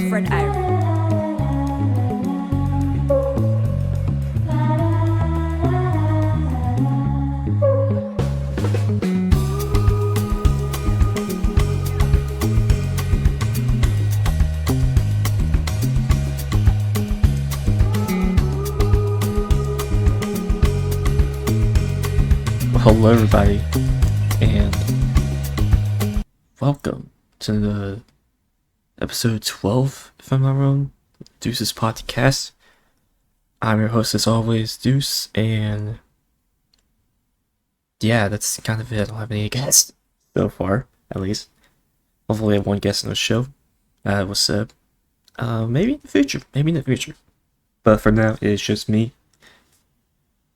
girlfriend Irene. Hello, everybody, and welcome to the episode 12, if I'm not wrong, Deuces Podcast. I'm your host, as always, Deuce, and yeah, that's kind of it. I don't have any guests so far, at least. Hopefully, I have one guest on the show. What's up? Maybe in the future. But for now, it's just me.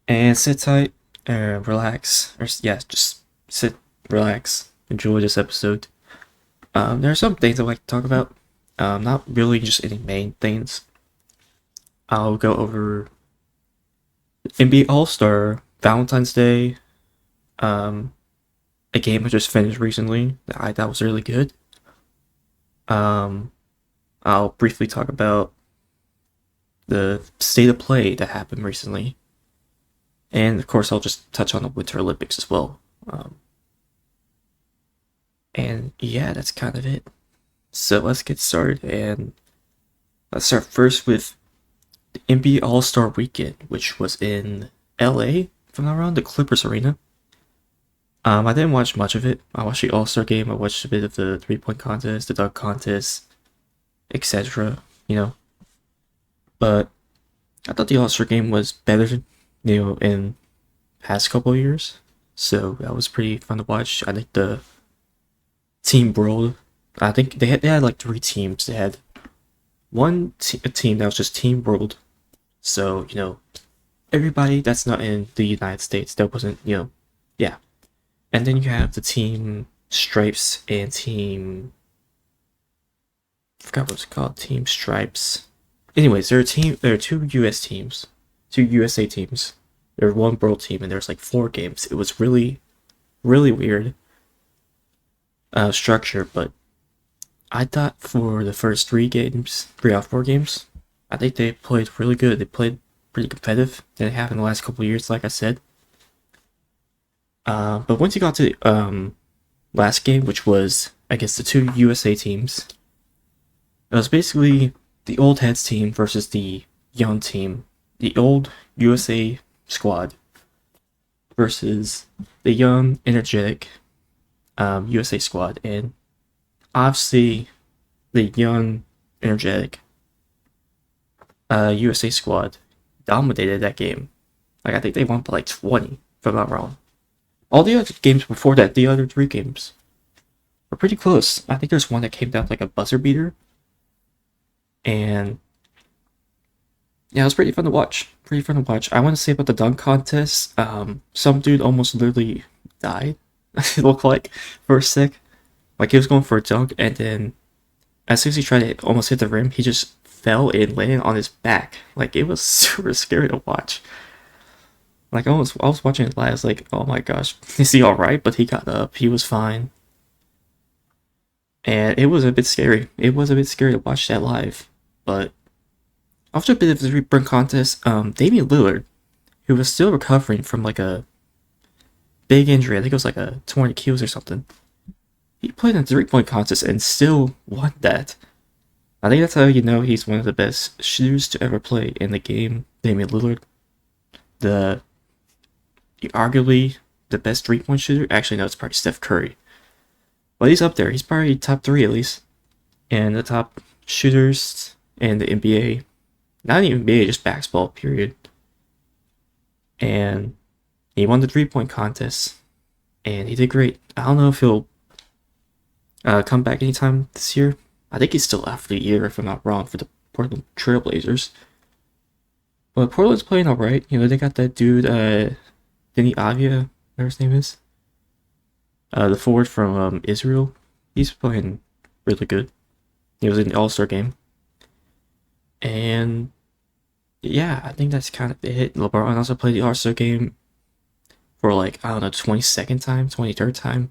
And sit tight. Relax, just sit, relax, enjoy this episode. There are some things I'd like to talk about, not really just any main things. I'll go over NBA All-Star, Valentine's Day, a game I just finished recently that I thought was really good. I'll briefly talk about the state of play that happened recently. And of course, I'll just touch on the Winter Olympics as well. And yeah, that's kind of it. So let's get started. And let's start first with the NBA All-Star Weekend, which was in LA, if I'm not wrong, the Clippers Arena. I didn't watch much of it. I watched the All-Star game. I watched a bit of the three-point contest, the dunk contest, etc. But I thought the All-Star game was better in past couple of years. So that was pretty fun to watch. I think the team world, I think they had like three teams. They had a team that was just Team World. So, everybody that's not in the United States, that wasn't, yeah. And then you have the Team Stripes and I forgot what it's called, Team Stripes. Anyways, there are two US teams. Two USA teams. There was one world team, and there's like 4 games. It was really, really weird structure, but I thought for the first 3 out of 4 games, I think they played really good. They played pretty competitive. They have in the last couple of years, like I said. But once you got to the last game, which was against the 2 USA teams, it was basically the old heads team versus the young team. The old USA squad versus the young, energetic USA squad. And obviously, the young, energetic USA squad dominated that game. Like, I think they won by like 20, if I'm not wrong. All the other games before that, the other 3 games, were pretty close. I think there's one that came down to like a buzzer beater. And yeah, it was pretty fun to watch. I want to say about the dunk contest. Some dude almost literally died. It looked like for a sec. Like he was going for a dunk, and then as soon as he tried to almost hit the rim, he just fell and landed on his back. Like it was super scary to watch. Like I was watching it live. I was like, oh my gosh, is he all right? But he got up. He was fine. And it was a bit scary. It was a bit scary to watch that live, but. After a bit of the three-point contest, Damian Lillard, who was still recovering from like a big injury, I think it was like a torn Achilles or something, he played in the three-point contest and still won that. I think that's how you know he's one of the best shooters to ever play in the game. Damian Lillard, arguably the best three-point shooter. Actually, no, it's probably Steph Curry, but he's up there. He's probably top 3 at least, and the top shooters in the NBA. Not even NBA, just basketball, period. And he won the three-point contest. And he did great. I don't know if he'll come back anytime this year. I think he's still out for the year, if I'm not wrong, for the Portland Trailblazers. But Portland's playing alright. They got that dude, Denny Avia, whatever his name is. The forward from Israel. He's playing really good. He was in the All-Star game. And yeah, I think that's kind of it. LeBron also played the All-Star game for like, I don't know, 22nd time, 23rd time.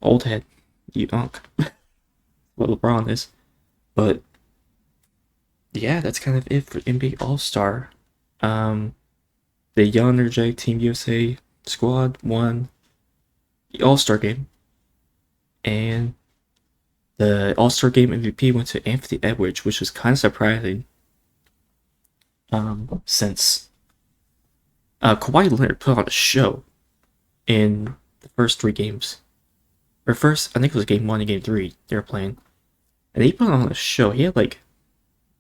Old head, you unk. what LeBron is. But yeah, that's kind of it for NBA All Star. Um, the Young Energetic Team USA squad won the All Star game, and the All Star game MVP went to Anthony Edwards, which was kind of surprising. Since Kawhi Leonard put on a show in the first 3 games, or first, I think it was game 1 and game 3 they were playing, and he put on a show. He had like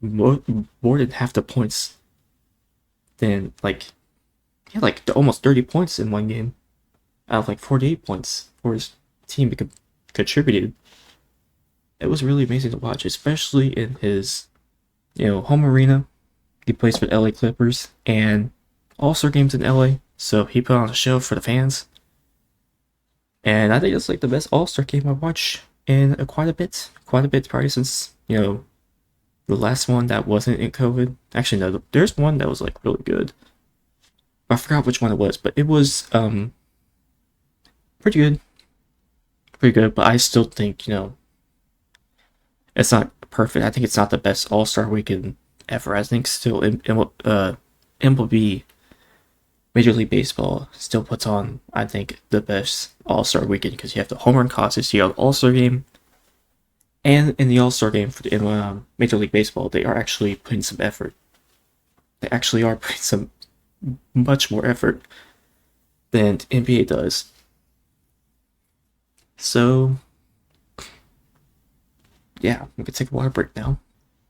more than half the points than like he had like almost 30 points in one game out of like 48 points for his team contributed. It was really amazing to watch, especially in his home arena. He plays for the LA Clippers and All-Star games in LA, so he put on a show for the fans. And I think it's like the best All-Star game I've watched in quite a bit probably since the last one that wasn't in COVID. Actually, no, there's one that was like really good. I forgot which one it was, but it was pretty good. Pretty good, but I still think, it's not perfect. I think it's not the best All-Star weekend ever. I think still MLB, Major League Baseball, still puts on, I think, the best All-Star weekend because you have the home run contest, you have the All-Star game, and in the All-Star game for the Major League Baseball, they are actually putting some effort. They actually are putting some much more effort than NBA does. So, yeah, we can take a water break now.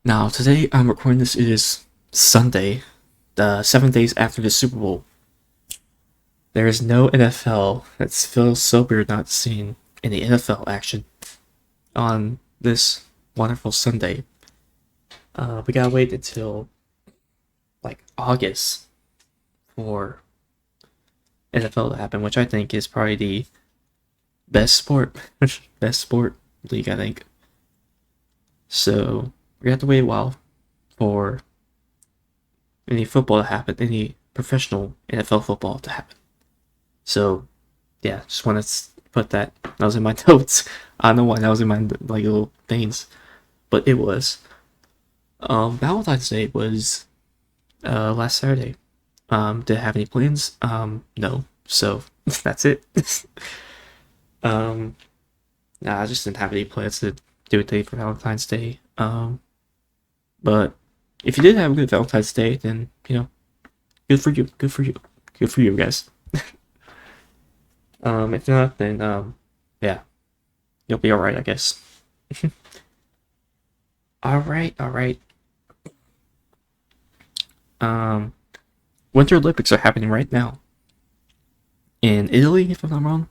Now, today I'm recording this. It is Sunday, the 7 days after the Super Bowl. There is no NFL. It feels so weird not seeing any NFL action on this wonderful Sunday. We gotta wait until like August for NFL to happen, which I think is probably the best sport league, I think. So we have to wait a while for any football to happen, any professional NFL football to happen. So yeah, just want to put that. That was in my notes. I don't know why that was in my like little things, but it was. Valentine's Day was last Saturday. Did I have any plans? No. So that's it. Nah, I just didn't have any plans to do a day for Valentine's Day. But if you did have a good Valentine's Day, then good for you. Good for you. Good for you guys. If not, then yeah, you'll be alright, I guess. Alright. Winter Olympics are happening right now in Italy, if I'm not wrong.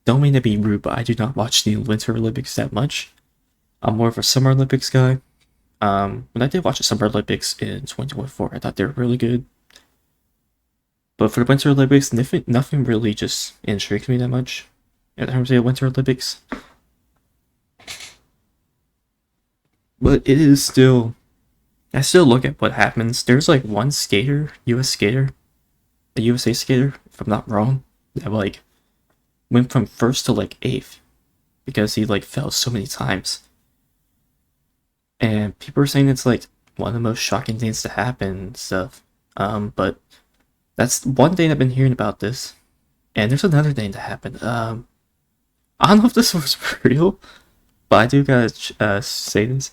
Don't mean to be rude, but I do not watch the Winter Olympics that much. I'm more of a Summer Olympics guy. When I did watch the Summer Olympics in 2024, I thought they were really good. But for the Winter Olympics, nothing really just intrigues me that much in terms of the Winter Olympics. But it is still, I still look at what happens. There's like one skater, a USA skater, if I'm not wrong, that like went from first to like 8th because he like fell so many times. And people are saying it's like one of the most shocking things to happen and stuff. But that's one thing I've been hearing about this. And there's another thing that happened. I don't know if this was real, but I do gotta say this.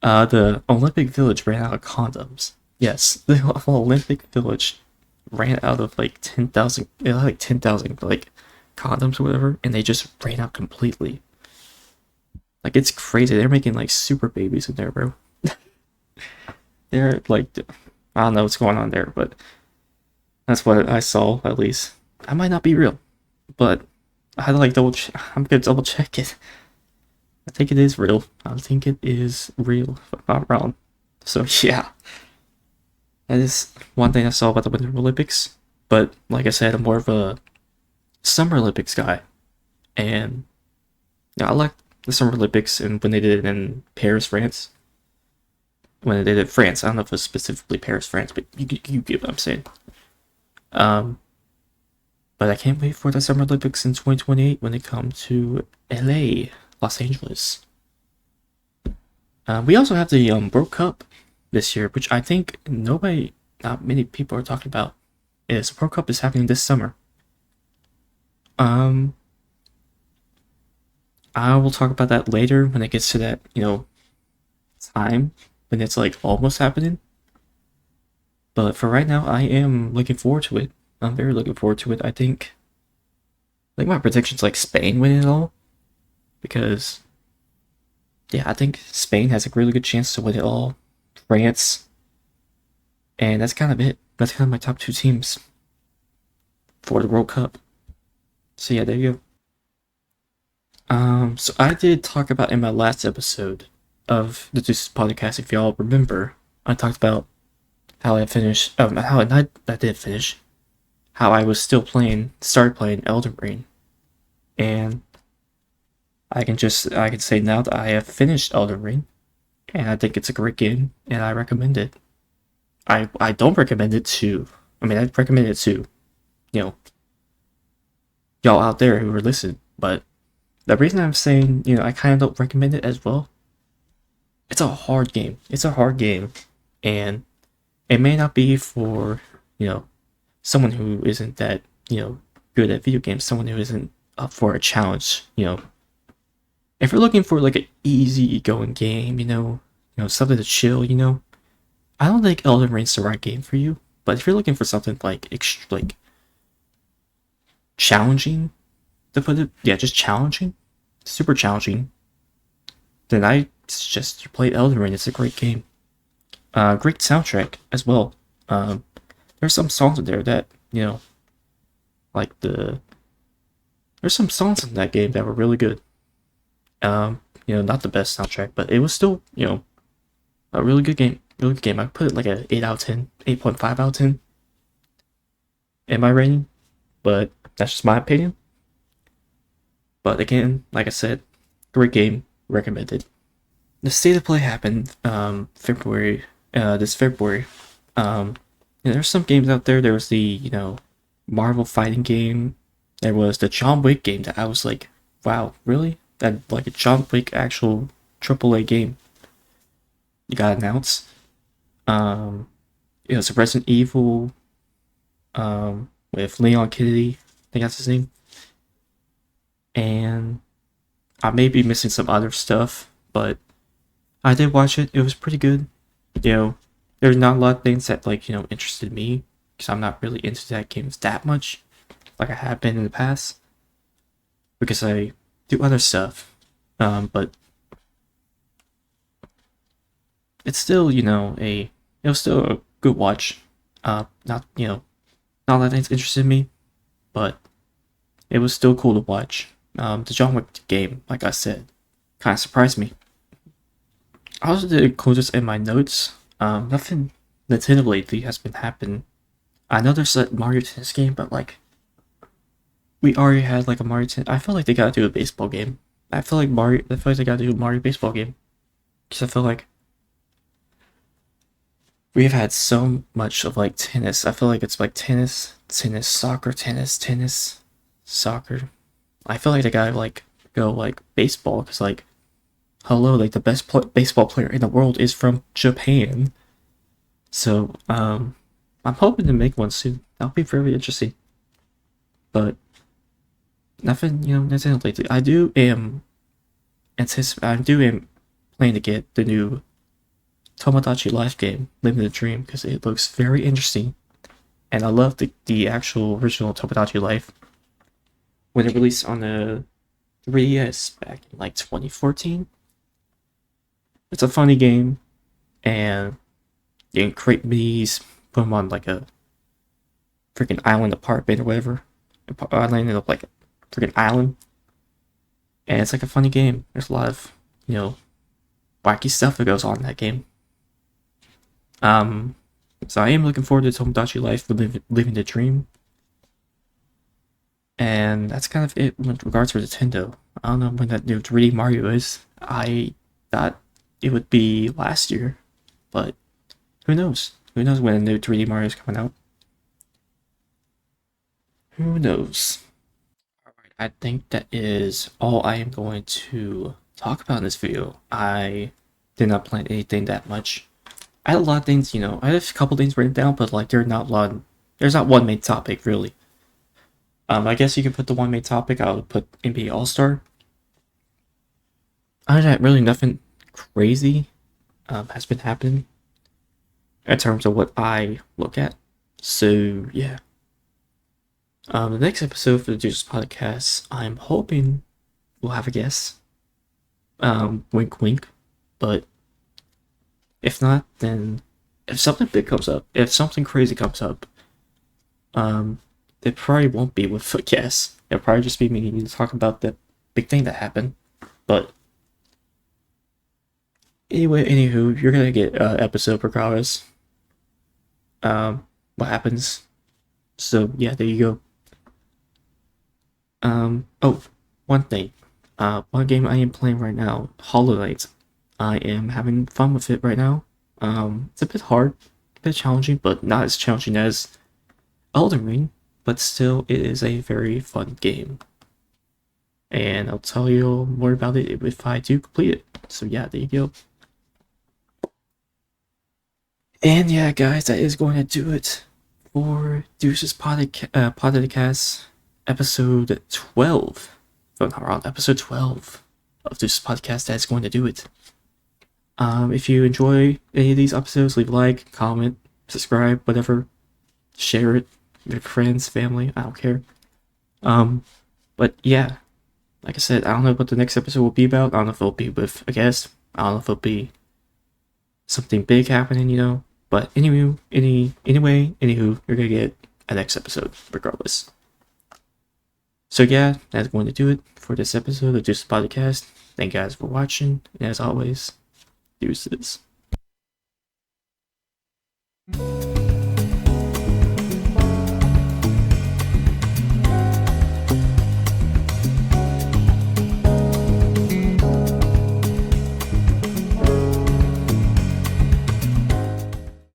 The Olympic Village ran out of condoms. Yes, the Olympic Village ran out of like 10,000, like 10,000 like condoms or whatever, and they just ran out completely. Like, it's crazy. They're making like super babies in there, bro. They're like, I don't know what's going on there, but that's what I saw, at least. I might not be real, but I had to like I'm gonna double check it. I think it is real. I think it is real, if I'm not wrong. So yeah, that is one thing I saw about the Winter Olympics. But like I said, I'm more of a Summer Olympics guy, and I like the Summer Olympics and when they did it in Paris, France. When they did it in France, I don't know if it was specifically Paris, France, but you get what I'm saying. But I can't wait for the Summer Olympics in 2028 when they come to LA, Los Angeles. We also have the World Cup this year, which I think not many people are talking about. Is World Cup is happening this summer. I will talk about that later when it gets to that, time when it's like almost happening. But for right now, I am looking forward to it. I'm very looking forward to it. I think my prediction's like Spain winning it all. Because yeah, I think Spain has a really good chance to win it all. France. And that's kind of it. That's kind of my top two teams for the World Cup. So yeah, there you go. So I did talk about in my last episode of the Deuces podcast, if y'all remember, I talked about how I finished, how I did finish, how I was started playing Elden Ring, and I can say now that I have finished Elden Ring, and I think it's a great game, and I recommend it. I don't recommend it to, I recommend it to, y'all out there who are listening, but the reason I'm saying, I kind of don't recommend it as well, it's a hard game. It's a hard game, and it may not be for, someone who isn't that, good at video games, someone who isn't up for a challenge, If you're looking for like an easy going game, something to chill, I don't think Elden Ring's the right game for you. But if you're looking for something like challenging, to put it, yeah, just challenging, super challenging, then I suggest you play Elden Ring. It's a great game. Great soundtrack as well. There's some songs in there that, there's some songs in that game that were really good. Not the best soundtrack, but it was still, a really good game. Really good game. I put it like a 8 out of 10, 8.5 out of 10 in my rating, but that's just my opinion. But again, like I said, great game, recommended. The state of play happened February. This February. There's some games out there. There was the Marvel fighting game. There was the John Wick game that I was like, wow, really? That like a John Wick actual AAA game you got announced. It was a Resident Evil with Leon Kennedy, I think that's his name. And I may be missing some other stuff, but I did watch it. It was pretty good. There's not a lot of things that interested me because I'm not really into that games that much, like I have been in the past, because I do other stuff. But it's still it was still a good watch. Not not that things interested me, but it was still cool to watch. The John Wick game, like I said, kind of surprised me. I also did include this in my notes. Nothing Nintendo lately has been happening. I know there's a Mario Tennis game, but we already had like a Mario Tennis. I feel like they gotta do a baseball game. I feel like they gotta do a Mario baseball game, because I feel like we've had so much of tennis. I feel like it's like tennis, soccer, tennis, soccer. I feel like they gotta go baseball, because hello, the best baseball player in the world is from Japan. So I'm hoping to make one soon. That'll be very interesting. But nothing, Nintendo lately. I am planning to get the new Tomodachi Life game, Living the Dream, because it looks very interesting, and I love the actual original Tomodachi Life when it released on the 3DS back in 2014. It's a funny game, and you can create minis, put them on a freaking island apartment or whatever. I landed up a freaking island, and it's a funny game. There's a lot of wacky stuff that goes on in that game. So I am looking forward to Tomodachi Life, living the dream. And that's kind of it with regards to Nintendo. I don't know when that new 3D Mario is. I thought it would be last year, but who knows? Who knows when a new 3D Mario is coming out? Who knows? Alright, I think that is all I am going to talk about in this video. I did not plan anything that much. I had a lot of things, I have a couple things written down, but like there's not one main topic really. I guess you can put the one main topic. I would put NBA All-Star. Other than that, really nothing crazy has been happening in terms of what I look at. So yeah. The next episode for the Deuces Podcast, I'm hoping we'll have a guest. Wink wink. But if not, then if something big comes up, if something crazy comes up, it probably won't be with a guest. It'll probably just be me needing to talk about the big thing that happened. But anyway, anywho, you're gonna get episode regardless. What happens? So yeah, there you go. Oh, one thing. One game I am playing right now, Hollow Knight. I am having fun with it right now. It's a bit hard, a bit challenging, but not as challenging as Elden Ring. But still, it is a very fun game. And I'll tell you more about it if I do complete it. So yeah, there you go. And yeah, guys, that is going to do it for Deuces Podcast episode 12. If I'm not wrong, episode 12 of Deuces Podcast. That's going to do it. If you enjoy any of these episodes, leave a like, comment, subscribe, whatever. Share it with your friends, family, I don't care. But yeah, like I said, I don't know what the next episode will be about. I don't know if it'll be with a guest. I don't know if it'll be something big happening, But anyway, anywho, you're gonna get a next episode regardless. So yeah, that's going to do it for this episode of Deuces Podcast. Thank you guys for watching, and as always, deuces.